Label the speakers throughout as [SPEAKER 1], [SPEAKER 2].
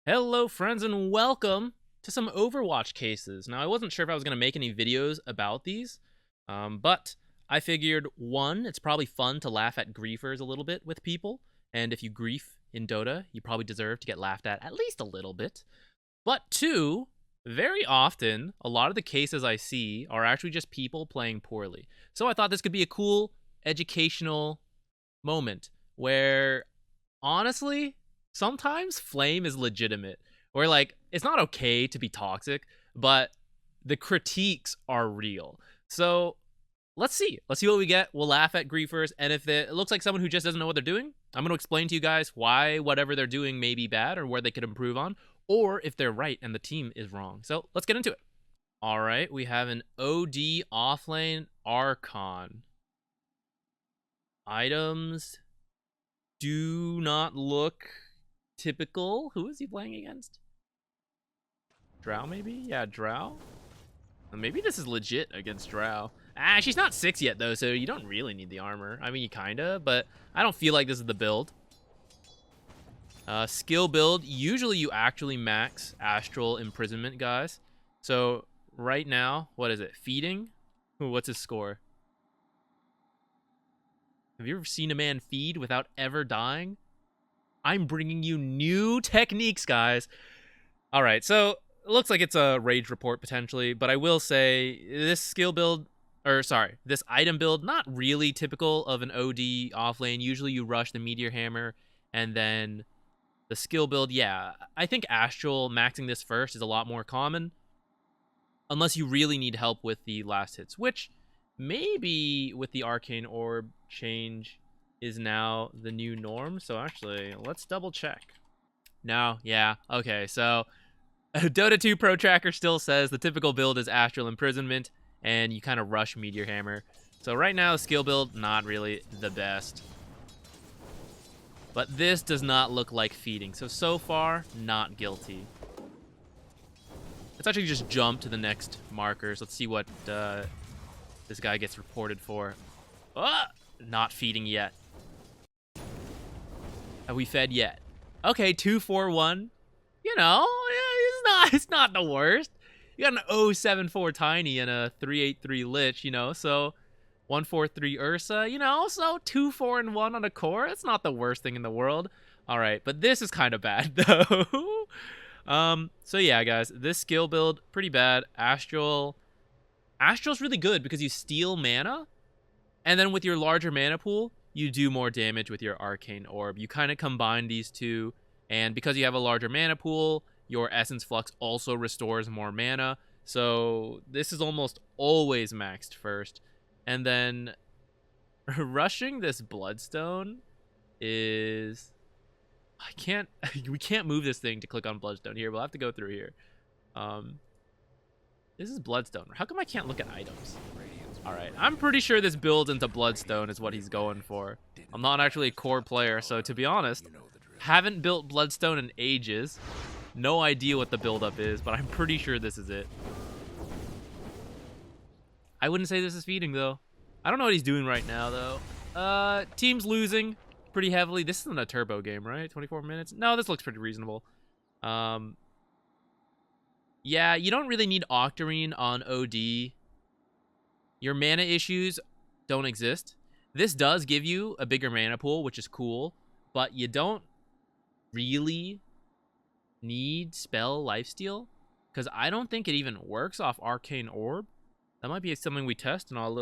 [SPEAKER 1] Hello friends and welcome to some Overwatch cases. Now I wasn't sure if I was going to make any videos about these, but I figured one, it's probably fun to laugh at griefers a little bit with people, and if you grief in Dota, you probably deserve to get laughed at least a little bit. But two, very often, a lot of the cases I see are actually just people playing poorly. So I thought this could be a cool educational moment where honestly, sometimes flame is legitimate. Or like, it's not okay to be toxic, but the critiques are real. So let's see. Let's see what we get. We'll laugh at griefers, and if it looks like someone who just doesn't know what they're doing, I'm going to explain to you guys why whatever they're doing may be bad or where they could improve on, or if they're right and the team is wrong. So let's get into it. All right, we have an OD offlane Archon. Items do not look typical. Who is he playing against? Drow, maybe? Yeah, Drow. Maybe this is legit against Drow. She's not 6 yet, though, so you don't really need the armor. I mean, you kinda, but I don't feel like this is the build. Skill build. Usually you actually max Astral Imprisonment, guys. So right now, what is it? Feeding? Ooh, what's his score? Have you ever seen a man feed without ever dying? I'm bringing you new techniques, guys. All right, so it looks like it's a rage report potentially, but I will say this skill build, or sorry, this item build, not really typical of an OD offlane. Usually you rush the Meteor Hammer, and then the skill build, yeah. I think Astral maxing this first is a lot more common, unless you really need help with the last hits, which maybe with the Arcane Orb change is now the new norm. So actually, let's double check. No, yeah, okay, so Dota 2 Pro Tracker still says the typical build is Astral Imprisonment, and you kind of rush Meteor Hammer. So right now, skill build, not really the best. But this does not look like feeding, so far, not guilty. Let's actually just jump to the next markers. Let's see what this guy gets reported for. Not feeding yet. Have we fed yet? Okay, 241. You know, it's not the worst. You got an 074 Tiny and a 383 Lich, you know, so 143 Ursa, you know, so 2, 4, and 1 on a core. It's not the worst thing in the world. All right, but this is kind of bad though. So yeah, guys, this skill build pretty bad. Astral's really good because you steal mana, and then with your larger mana pool, you do more damage with your Arcane Orb. You kind of combine these two, and because you have a larger mana pool, your Essence Flux also restores more mana. So this is almost always maxed first. And then rushing this Bloodstone is... we can't move this thing to click on Bloodstone here. We'll have to go through here. This is Bloodstone. How come I can't look at items? Alright, I'm pretty sure this builds into Bloodstone is what he's going for. I'm not actually a core player, so to be honest, haven't built Bloodstone in ages. No idea what the buildup is, but I'm pretty sure this is it. I wouldn't say this is feeding, though. I don't know what he's doing right now, though. Team's losing pretty heavily. This isn't a turbo game, right? 24 minutes? No, this looks pretty reasonable. Yeah, you don't really need Octarine on OD. Your mana issues don't exist. This does give you a bigger mana pool, which is cool, but you don't really need spell lifesteal, because I don't think it even works off Arcane Orb. That might be something we test, and I'll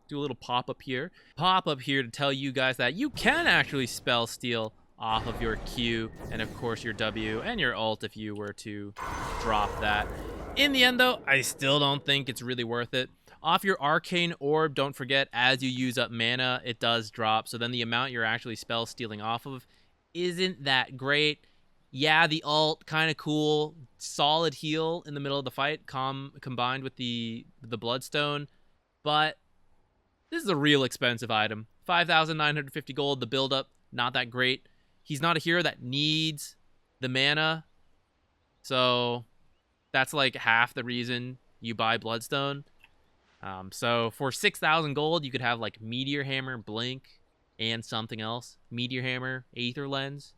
[SPEAKER 1] do a little pop-up here. Pop-up here to tell you guys that you can actually spell steal off of your Q, and of course your W, and your ult if you were to drop that. In the end, though, I still don't think it's really worth it. Off your Arcane Orb, don't forget, as you use up mana, it does drop, so then the amount you're actually spell stealing off of isn't that great. Yeah, the ult, kind of cool. Solid heal in the middle of the fight, combined with the Bloodstone. But this is a real expensive item. 5,950 gold, the buildup, not that great. He's not a hero that needs the mana. So that's like half the reason you buy Bloodstone. So for 6,000 gold, you could have like Meteor Hammer, Blink, and something else. Meteor Hammer, Aether Lens.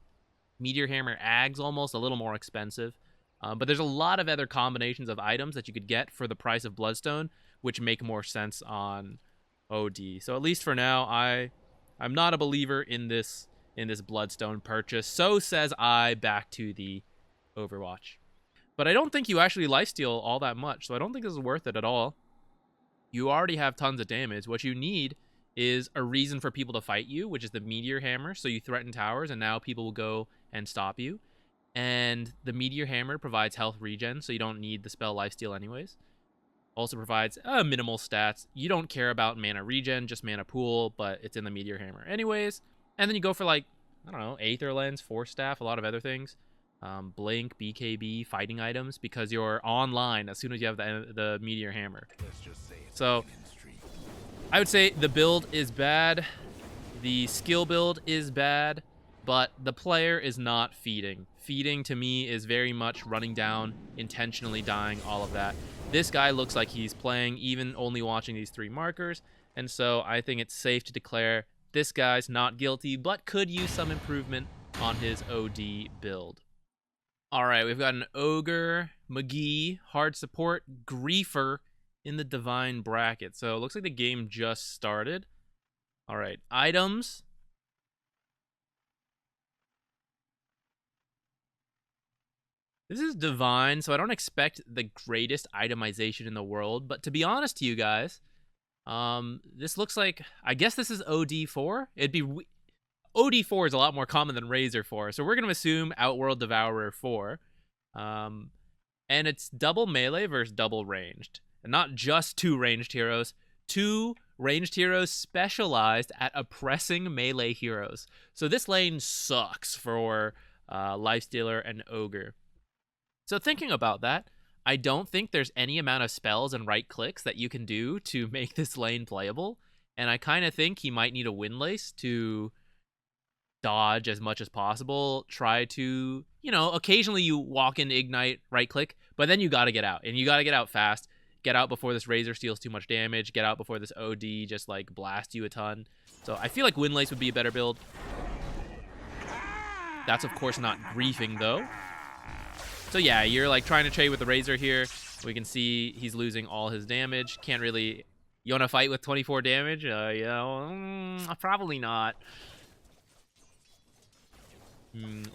[SPEAKER 1] Meteor Hammer Ags almost a little more expensive. But there's a lot of other combinations of items that you could get for the price of Bloodstone, which make more sense on OD. So at least for now, I'm not a believer in this Bloodstone purchase. So says I back to the Overwatch. But I don't think you actually lifesteal all that much, so I don't think this is worth it at all. You already have tons of damage. What you need is a reason for people to fight you, which is the Meteor Hammer. So you threaten towers, and now people will go and stop you. And the Meteor Hammer provides health regen, so you don't need the spell Lifesteal anyways. Also provides minimal stats. You don't care about mana regen, just mana pool, but it's in the Meteor Hammer anyways. And then you go for, like, I don't know, Aether Lens, Force Staff, a lot of other things. Blink, BKB, fighting items, because you're online as soon as you have the Meteor Hammer. So I would say the build is bad, the skill build is bad, but the player is not feeding. Feeding to me is very much running down, intentionally dying, all of that. This guy looks like he's playing, even only watching these 3 markers, and so I think it's safe to declare this guy's not guilty, but could use some improvement on his OD build. All right, we've got an Ogre, Magi, hard support, Griefer in the Divine bracket. So it looks like the game just started. All right, items. This is Divine, so I don't expect the greatest itemization in the world. But to be honest to you guys, this looks like, I guess this is OD4. OD4 is a lot more common than Razor 4, so we're going to assume Outworld Devourer 4. And it's double melee versus double ranged. And not just 2 ranged heroes, 2 ranged heroes specialized at oppressing melee heroes. So this lane sucks for Lifestealer and Ogre. So thinking about that, I don't think there's any amount of spells and right clicks that you can do to make this lane playable. And I kind of think he might need a Windlace to dodge as much as possible, try to, you know, occasionally you walk in, ignite, right click, but then you got to get out, and you got to get out fast. Get out before this Razor steals too much damage, get out before this OD just like blasts you a ton. So I feel like Windlace would be a better build. That's of course not griefing though. So yeah, you're like trying to trade with the Razor here. We can see he's losing all his damage. Can't really, you want to fight with 24 damage? You know, probably not.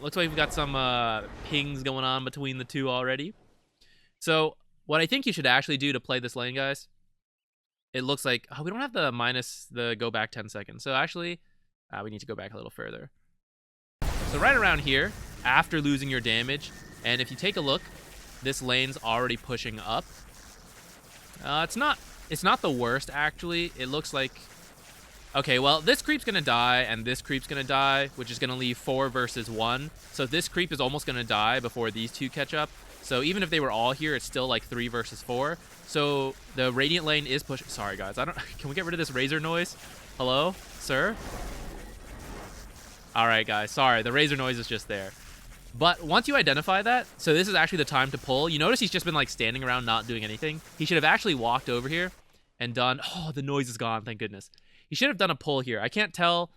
[SPEAKER 1] Looks like we've got some pings going on between the two already. So what I think you should actually do to play this lane, guys, it looks like, oh, we don't have the minus the go back 10 seconds. So actually, we need to go back a little further. So right around here, after losing your damage, and if you take a look, this lane's already pushing up. It's not the worst, actually. It looks like, okay, well, this creep's going to die, and this creep's going to die, which is going to leave 4 versus 1. So this creep is almost going to die before these 2 catch up. So even if they were all here, it's still like 3 versus 4. So the Radiant lane is pushing. Sorry, guys. Can we get rid of this Razor noise? Hello, sir? All right, guys. Sorry, the Razor noise is just there. But once you identify that, so this is actually the time to pull. You notice he's just been like standing around not doing anything. He should have actually walked over here and done, oh, the noise is gone, thank goodness. He should have done a pull here. I can't tell.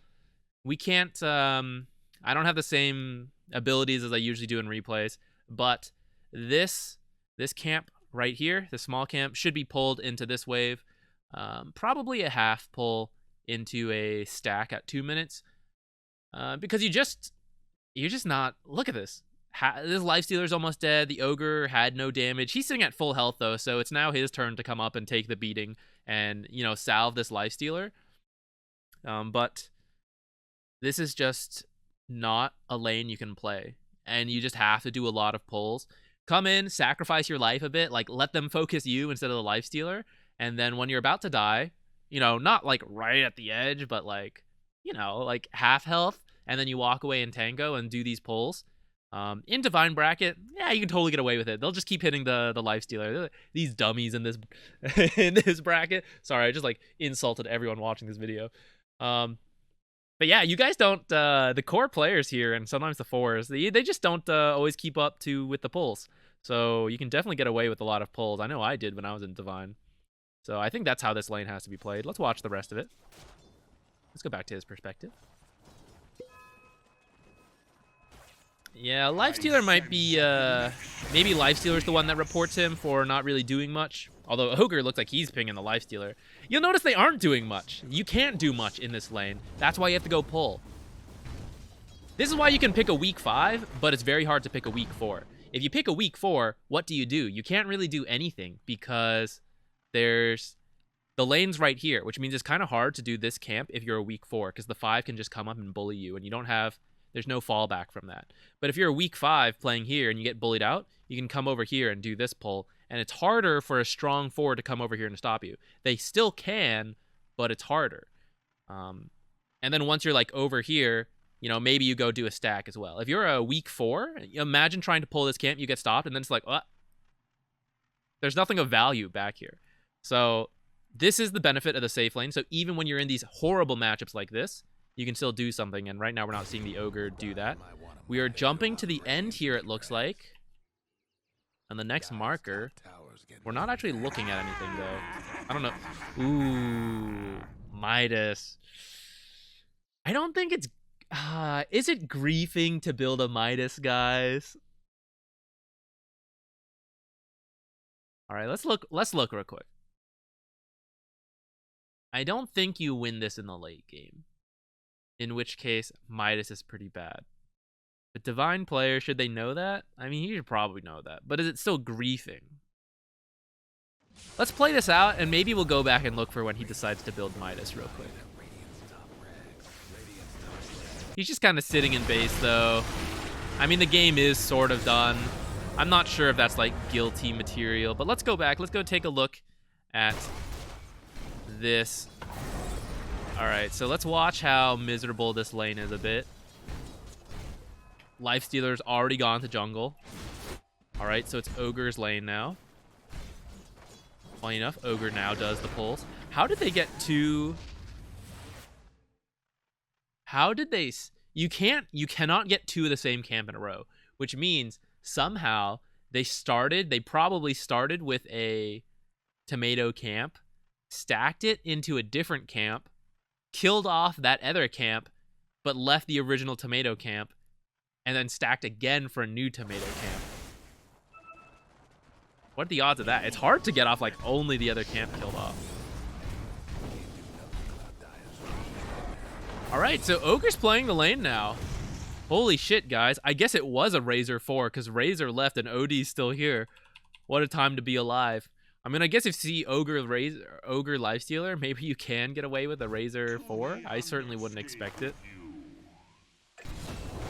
[SPEAKER 1] We can't, I don't have the same abilities as I usually do in replays, but this camp right here, the small camp, should be pulled into this wave. Probably a half pull into a stack at 2 minutes. Because you're just not, look at this. This Lifestealer's almost dead. The Ogre had no damage. He's sitting at full health though, so it's now his turn to come up and take the beating and, you know, salve this Lifestealer. But this is just not a lane you can play, and you just have to do a lot of pulls. Come in, sacrifice your life a bit, like let them focus you instead of the Lifestealer, and then when you're about to die, you know, not like right at the edge, but like, you know, like half health, and then you walk away in tango and do these pulls. In Divine bracket, yeah, you can totally get away with it. They'll just keep hitting the Lifestealer. These dummies in this in this bracket. Sorry, I just like insulted everyone watching this video. But yeah, you guys don't, the core players here, and sometimes the fours, they just don't always keep up with the pulls. So you can definitely get away with a lot of pulls. I know I did when I was in Divine. So I think that's how this lane has to be played. Let's watch the rest of it. Let's go back to his perspective. Yeah, Lifestealer might be, maybe Lifestealer's the one that reports him for not really doing much. Although Ogre looks like he's pinging the Lifestealer. You'll notice they aren't doing much. You can't do much in this lane. That's why you have to go pull. This is why you can pick a weak 5, but it's very hard to pick a weak 4. If you pick a weak 4, what do? You can't really do anything because there's the lane's right here, which means it's kind of hard to do this camp if you're a weak 4 because the 5 can just come up and bully you and you don't have, there's no fallback from that. But if you're a weak 5 playing here and you get bullied out, you can come over here and do this pull, and it's harder for a strong 4 to come over here and stop you. They still can, but it's harder. And then once you're like over here, you know, maybe you go do a stack as well. If you're a weak 4, imagine trying to pull this camp, you get stopped, and then it's like, oh, there's nothing of value back here. So this is the benefit of the safe lane. So even when you're in these horrible matchups like this, you can still do something, and right now we're not seeing the Ogre do that. We are jumping to the end here, it looks like. And the next marker, we're not actually looking at anything, though. I don't know. Ooh, Midas. I don't think it's... is it griefing to build a Midas, guys? All right, let's look real quick. I don't think you win this in the late game. In which case, Midas is pretty bad. But Divine player, should they know that? I mean, he should probably know that. But is it still griefing? Let's play this out, and maybe we'll go back and look for when he decides to build Midas real quick. He's just kind of sitting in base, though. I mean, the game is sort of done. I'm not sure if that's, like, guilty material. But let's go back. Let's go take a look at this. All right, so let's watch how miserable this lane is a bit. Lifestealer's already gone to jungle. All right, so it's Ogre's lane now. Funny enough, Ogre now does the pulls. How did they get two? How did they? You cannot get two of the same camp in a row, which means somehow they probably started with a tomato camp, stacked it into a different camp, killed off that other camp, but left the original tomato camp, and then stacked again for a new tomato camp. What are the odds of that? It's hard to get off like only the other camp killed off. All right, so Ogre's playing the lane now. Holy shit, guys. I guess it was a Razor 4 because Razor left and OD's still here. What a time to be alive. I mean, I guess if you see Ogre Lifestealer, maybe you can get away with a Razor 4. I certainly wouldn't expect it.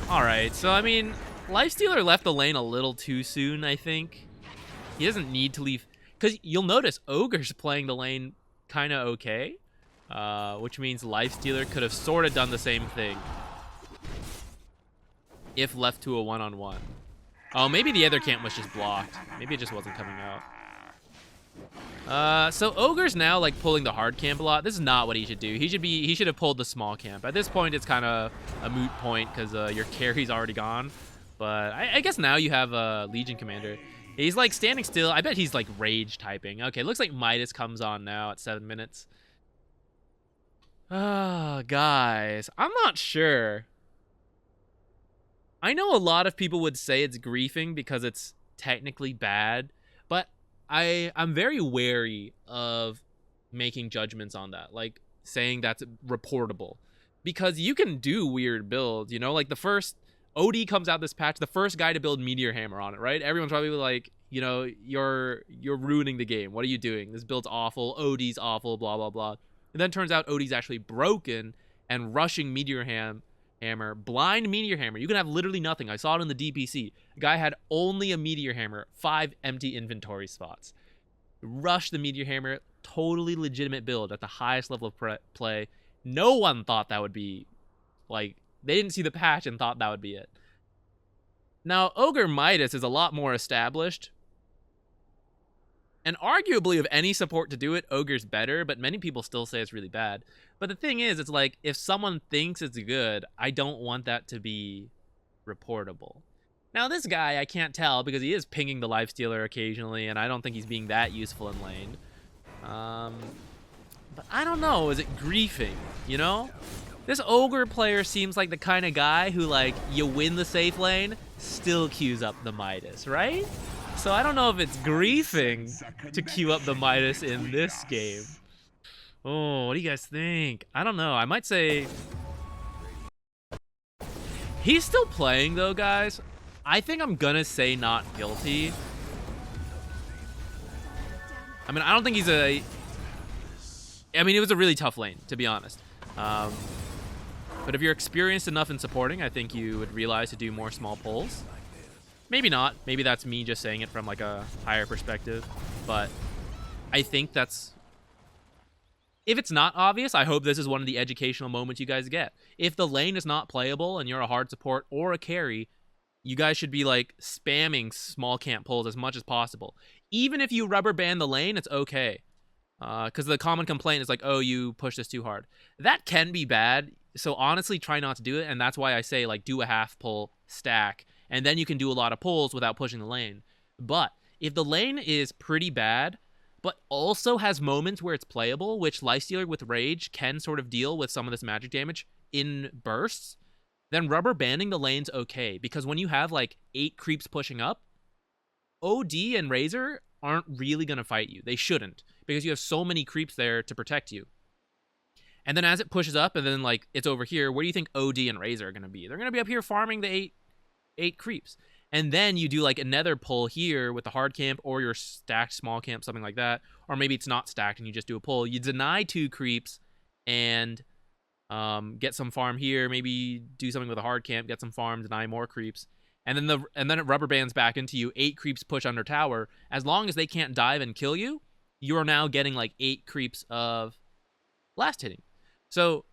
[SPEAKER 1] Alright, so I mean, Lifestealer left the lane a little too soon, I think. He doesn't need to leave. Because you'll notice Ogre's playing the lane kind of okay. Which means Lifestealer could have sort of done the same thing. If left to a one-on-one. Oh, maybe the other camp was just blocked. Maybe it just wasn't coming out. So Ogre's now like pulling the hard camp a lot. This is not what he should do. He should have pulled the small camp. At this point, it's kind of a moot point because your carry's already gone. But I guess now you have a Legion Commander. He's like standing still. I bet he's like rage typing. Okay, looks like Midas comes on now at 7 minutes. Guys, I'm not sure. I know a lot of people would say it's griefing because it's technically bad, but I'm very wary of making judgments on that, like saying that's reportable, because you can do weird builds, you know, like the first OD comes out this patch, the first guy to build Meteor Hammer on it, right? Everyone's probably like, you know, you're ruining the game. What are you doing? This build's awful. OD's awful, blah, blah, blah. And then turns out OD's actually broken and rushing Meteor Hammer, blind Meteor Hammer. You can have literally nothing. I saw it in the DPC. The guy had only a Meteor Hammer, 5 empty inventory spots. Rush the Meteor Hammer, totally legitimate build at the highest level of play. No one thought that would be, like, they didn't see the patch and thought that would be it. Now, Ogre Midas is a lot more established. And arguably, of any support to do it, Ogre's better, but many people still say it's really bad. But the thing is, it's like, if someone thinks it's good, I don't want that to be reportable. Now, this guy, I can't tell, because he is pinging the Lifestealer occasionally, and I don't think he's being that useful in lane. But I don't know, is it griefing, you know? This Ogre player seems like the kind of guy who, like, you win the safe lane, still queues up the Midas, right? So I don't know if it's griefing to queue up the Midas in this game. Oh, what do you guys think? I don't know. I might say... He's still playing, though, guys. I think I'm gonna say not guilty. I mean, I don't think he's a... I mean, it was a really tough lane, to be honest. But if you're experienced enough in supporting, I think you would realize to do more small pulls. Maybe not. Maybe that's me just saying it from like a higher perspective. But I think that's... If it's not obvious, I hope this is one of the educational moments you guys get. If the lane is not playable and you're a hard support or a carry, you guys should be like spamming small camp pulls as much as possible. Even if you rubber band the lane, it's okay. Because the common complaint is like, oh, you push this too hard. That can be bad. So honestly, try not to do it. And that's why I say, like, do a half pull, stack, and then you can do a lot of pulls without pushing the lane. But if the lane is pretty bad, but also has moments where it's playable, which Lifestealer with Rage can sort of deal with some of this magic damage in bursts, then rubber banding the lane's okay. Because when you have, like, 8 creeps pushing up, OD and Razor aren't really going to fight you. They shouldn't, because you have so many creeps there to protect you. And then as it pushes up and then, like, it's over here, where do you think OD and Razor are going to be? They're going to be up here farming the 8 creeps. And then you do, like, another pull here with the hard camp or your stacked small camp, something like that. Or maybe it's not stacked and you just do a pull. You deny 2 creeps and get some farm here. Maybe do something with a hard camp, get some farm, deny more creeps. And then it rubber bands back into you. 8 creeps push under tower. As long as they can't dive and kill you, you are now getting, like, 8 creeps of blast hitting. So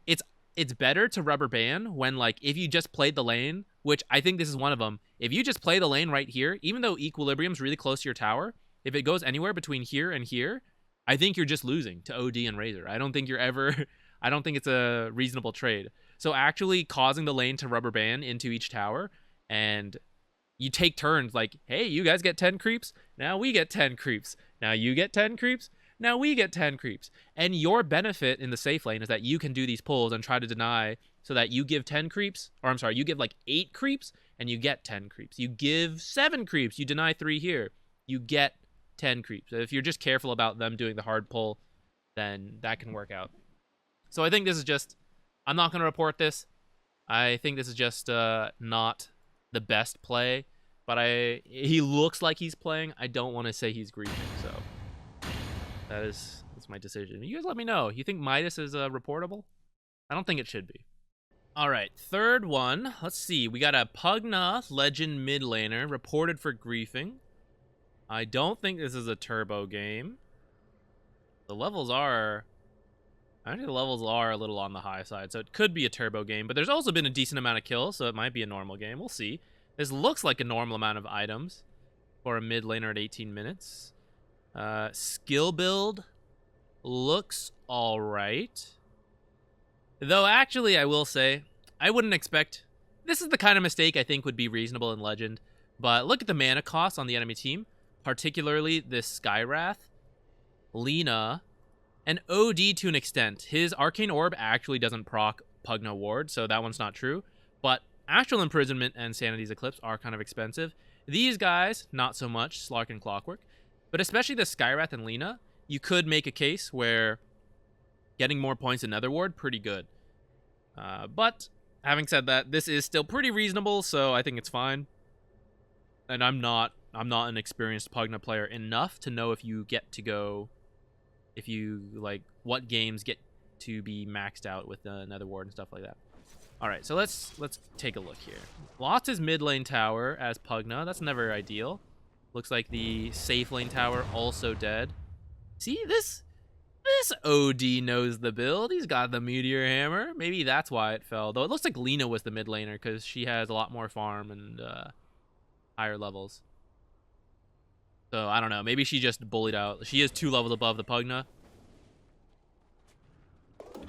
[SPEAKER 1] it's better to rubber band when, like, if you just played the lane, which I think this is one of them. If you just play the lane right here, even though Equilibrium's really close to your tower, if it goes anywhere between here and here, I think you're just losing to OD and Razor. I don't think you're ever... I don't think it's a reasonable trade. So actually causing the lane to rubber band into each tower, and you take turns like, hey, you guys get 10 creeps, now we get 10 creeps. Now you get 10 creeps, now we get 10 creeps. And your benefit in the safe lane is that you can do these pulls and try to deny so that you give 10 creeps, or I'm sorry, you give like 8 creeps and you get 10 creeps. You give 7 creeps, you deny 3 here, you get 10 creeps. If you're just careful about them doing the hard pull, then that can work out. So I think this is just, I'm not going to report this. I think this is just not the best play, but he looks like he's playing. I don't want to say he's griefing, so that's my decision. You guys let me know. You think Midas is reportable? I don't think it should be. All right, third one. Let's see. We got a Pugna Legend mid laner reported for griefing. I don't think this is a turbo game. The levels are... Actually, the levels are a little on the high side, so it could be a turbo game, but there's also been a decent amount of kills, so it might be a normal game. We'll see. This looks like a normal amount of items for a mid laner at 18 minutes. Skill build looks all right. Though, actually, I will say, I wouldn't expect... This is the kind of mistake I think would be reasonable in Legend, but look at the mana costs on the enemy team, particularly this Skywrath, Lina, and OD to an extent. His Arcane Orb actually doesn't proc Pugna Ward, so that one's not true. But Astral Imprisonment and Sanity's Eclipse are kind of expensive. These guys, not so much, Slark and Clockwork. But especially the Skywrath and Lina, you could make a case where getting more points in Nether Ward, pretty good. But having said that, this is still pretty reasonable, so I think it's fine. And I'm not an experienced Pugna player enough to know if you get to go... If you, like, what games get to be maxed out with the Nether Ward and stuff like that. Alright, so let's take a look here. Lost his mid lane tower as Pugna. That's never ideal. Looks like the safe lane tower also dead. See, this OD knows the build. He's got the Meteor Hammer. Maybe that's why it fell. Though it looks like Lina was the mid laner because she has a lot more farm and higher levels. So, I don't know. Maybe she just bullied out. She is 2 levels above the Pugna.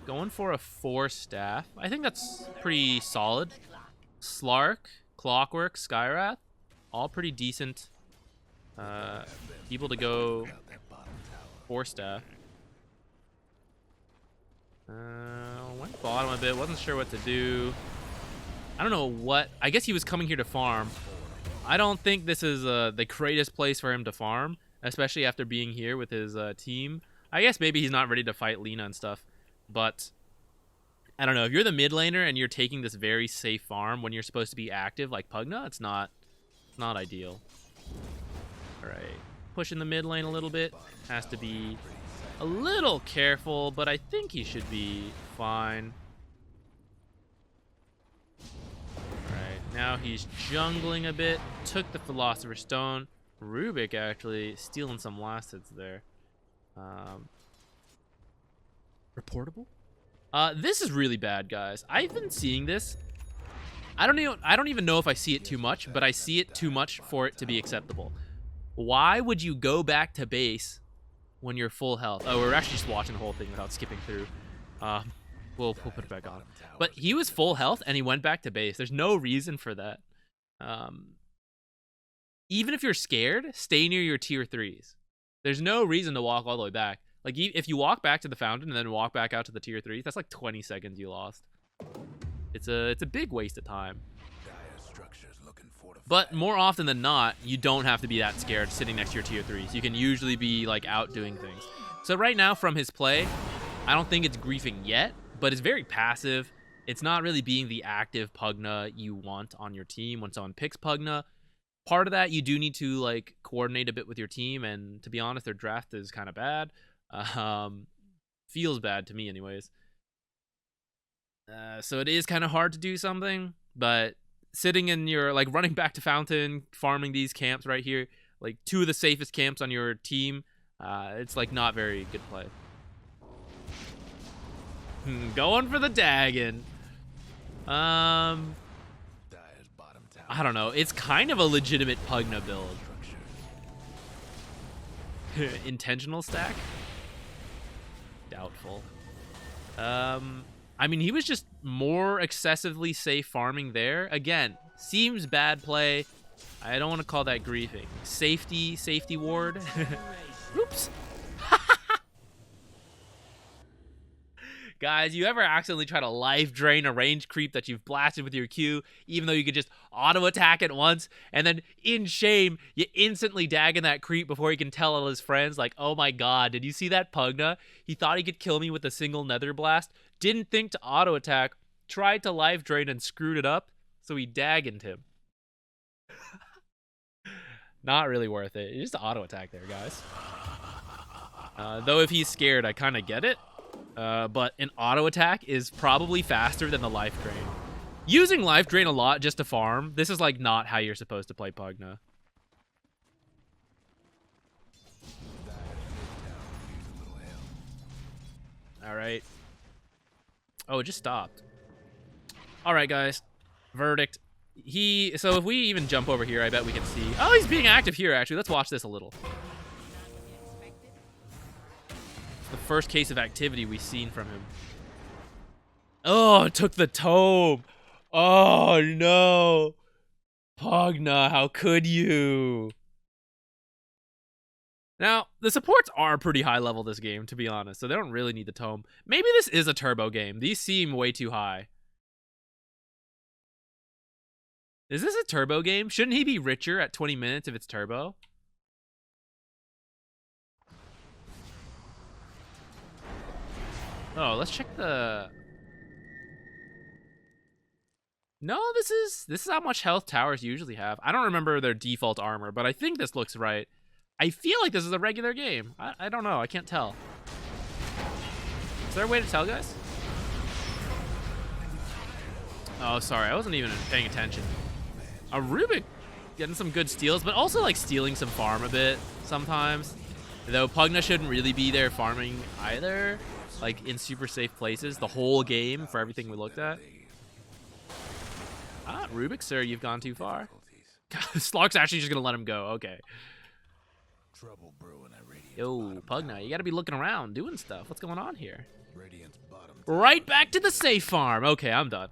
[SPEAKER 1] Going for a 4 staff. I think that's pretty solid. Slark, Clockwork, Skywrath. All pretty decent people to go 4 staff. Went bottom a bit. Wasn't sure what to do. I don't know what. I guess he was coming here to farm. I don't think this is the greatest place for him to farm, especially after being here with his team. I guess maybe he's not ready to fight Lina and stuff, but I don't know. If you're the mid laner and you're taking this very safe farm when you're supposed to be active like Pugna, it's not ideal. All right, pushing the mid lane a little bit. Has to be a little careful, but I think he should be fine. Now he's jungling a bit. Took the Philosopher's Stone. Rubik actually stealing some last hits there. Reportable? This is really bad, guys. I've been seeing this. I don't even know if I see it too much, but I see it too much for it to be acceptable. Why would you go back to base when you're full health? Oh, we're actually just watching the whole thing without skipping through. We'll put it back on. But he was full health and he went back to base. There's no reason for that. Even if you're scared, stay near your tier 3s. There's no reason to walk all the way back. Like, if you walk back to the fountain and then walk back out to the tier 3s, that's like 20 seconds you lost. It's a big waste of time. But more often than not, you don't have to be that scared sitting next to your tier 3s. You can usually be like out doing things. So right now from his play, I don't think it's griefing yet, but it's very passive. It's not really being the active Pugna you want on your team when someone picks Pugna. Part of that, you do need to like coordinate a bit with your team, and to be honest, their draft is kind of bad. Feels bad to me anyways. So it is kind of hard to do something, but sitting in your, like, running back to fountain, farming these camps right here, like 2 of the safest camps on your team, it's like not very good play. Going for the Dagon. I don't know. It's kind of a legitimate Pugna build. Intentional stack? Doubtful. I mean, he was just more excessively safe farming there. Again, seems bad play. I don't want to call that griefing. Safety ward. Oops. Guys, you ever accidentally try to life drain a range creep that you've blasted with your Q, even though you could just auto attack it once, and then in shame, you instantly dagging that creep before he can tell all his friends, like, oh my god, did you see that Pugna? He thought he could kill me with a single nether blast, didn't think to auto attack, tried to life drain and screwed it up, so he daggened him. Not really worth it. It's just auto attack there, guys. Though if he's scared, I kind of get it. But an auto attack is probably faster than the life drain. Using life drain a lot just to farm, this is like not how you're supposed to play Pugna. All right. Oh, it just stopped. All right, guys. Verdict. So if we even jump over here, I bet we can see. Oh, he's being active here, actually. Let's watch this a little. The first case of activity we've seen from him. Oh, it took the tome. Oh, no. Pugna, how could you? Now, the supports are pretty high level this game, to be honest, so they don't really need the tome. Maybe this is a turbo game. These seem way too high. Is this a turbo game? Shouldn't he be richer at 20 minutes if it's turbo? Oh, let's check the... No, this is how much health towers usually have. I don't remember their default armor, but I think this looks right. I feel like this is a regular game. I don't know. I can't tell. Is there a way to tell, guys? Oh, sorry. I wasn't even paying attention. A Rubik getting some good steals, but also like stealing some farm a bit sometimes. Though Pugna shouldn't really be there farming either. Like in super safe places the whole game for everything we looked at. Ah, Rubik, sir, you've gone too far. Slog's actually just gonna let him go. Okay. Yo, Pugna, you gotta be looking around, doing stuff. What's going on here? Right back to the safe farm. Okay, I'm done.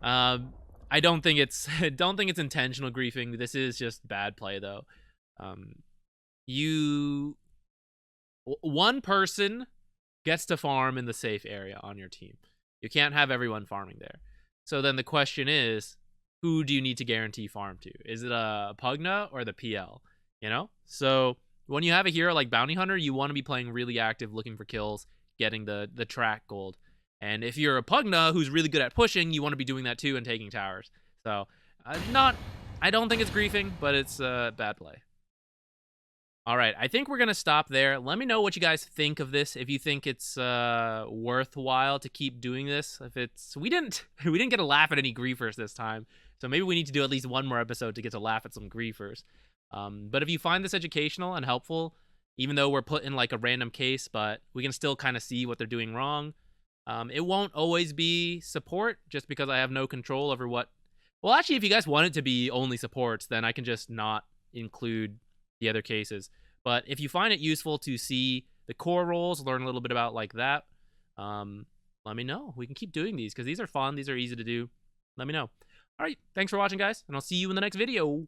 [SPEAKER 1] I don't think it's intentional griefing. This is just bad play though. One person gets to farm in the safe area on your team. You can't have everyone farming there. So then the question is, who do you need to guarantee farm to? Is it a Pugna or the PL? You know? So when you have a hero like Bounty Hunter, you want to be playing really active, looking for kills, getting the track gold. And if you're a Pugna who's really good at pushing, you want to be doing that too and taking towers. So I don't think it's griefing, but it's bad play. All right, I think we're gonna stop there. Let me know what you guys think of this. If you think it's worthwhile to keep doing this. If it's we didn't get a laugh at any griefers this time, so maybe we need to do at least one more episode to get to laugh at some griefers. But if you find this educational and helpful, even though we're put in like a random case, but we can still kind of see what they're doing wrong. It won't always be support just because I have no control over what. Well, actually, if you guys want it to be only supports, then I can just not include the other cases. But if you find it useful to see the core roles, learn a little bit about like that, let me know. We can keep doing these because these are fun. These are easy to do. Let me know. All right. Thanks for watching, guys, and I'll see you in the next video.